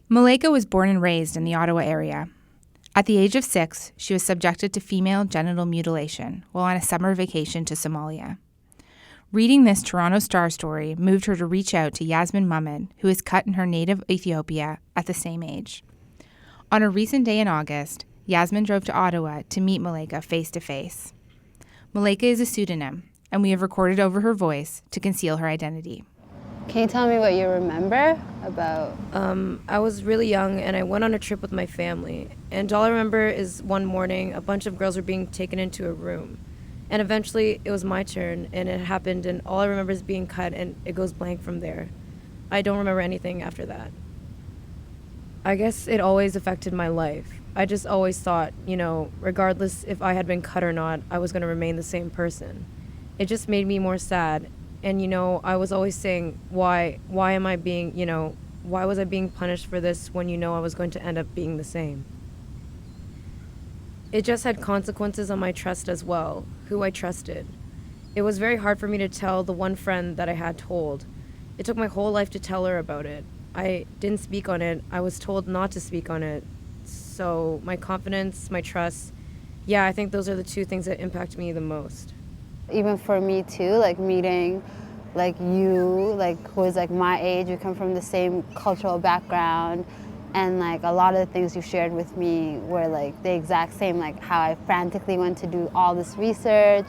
Malaika was born and raised in the Ottawa area. At the age of 6, she was subjected to female genital mutilation while on a summer vacation to Somalia. Reading this Toronto Star story moved her to reach out to Yasmin Muhammad, who was cut in her native Ethiopia at the same age. On a recent day in August, Yasmin drove to Ottawa to meet Malaika face to face. Malaika is a pseudonym, and we have recorded over her voice to conceal her identity. Can you tell me what you remember about? I was really young and I went on a trip with my family. And all I remember is one morning, a bunch of girls were being taken into a room. And eventually it was my turn and it happened and all I remember is being cut and it goes blank from there. I don't remember anything after that. I guess it always affected my life. I just always thought, regardless if I had been cut or not, I was going to remain the same person. It just made me more sad. And, I was always saying, why am I being, why was I being punished for this when I was going to end up being the same? It just had consequences on my trust as well, who I trusted. It was very hard for me to tell the one friend that I had told. It took my whole life to tell her about it. I didn't speak on it. I was told not to speak on it. So my confidence, my trust, I think those are the two things that impact me the most. Even for me too, meeting you, who is my age, we come from the same cultural background, and a lot of the things you shared with me were the exact same, how I frantically went to do all this research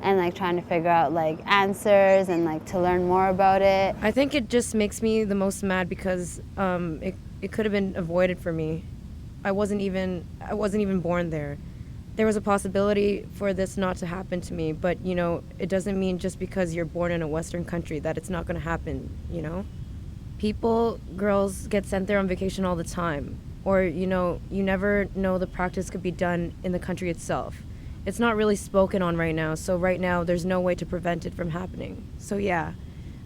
and trying to figure out answers and to learn more about it. I think it just makes me the most mad because it could have been avoided for me. I wasn't even born there. There was a possibility for this not to happen to me, but, it doesn't mean just because you're born in a Western country that it's not going to happen, Girls get sent there on vacation all the time. Or, you never know the practice could be done in the country itself. It's not really spoken on right now, so right now there's no way to prevent it from happening. So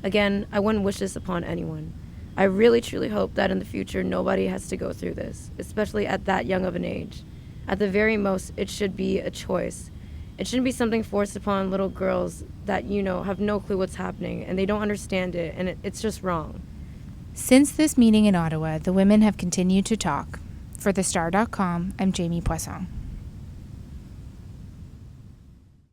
again, I wouldn't wish this upon anyone. I really, truly hope that in the future nobody has to go through this, especially at that young of an age. At the very most, it should be a choice. It shouldn't be something forced upon little girls that, have no clue what's happening and they don't understand it, and it's just wrong. Since this meeting in Ottawa, the women have continued to talk. For thestar.com, I'm Jamie Poisson.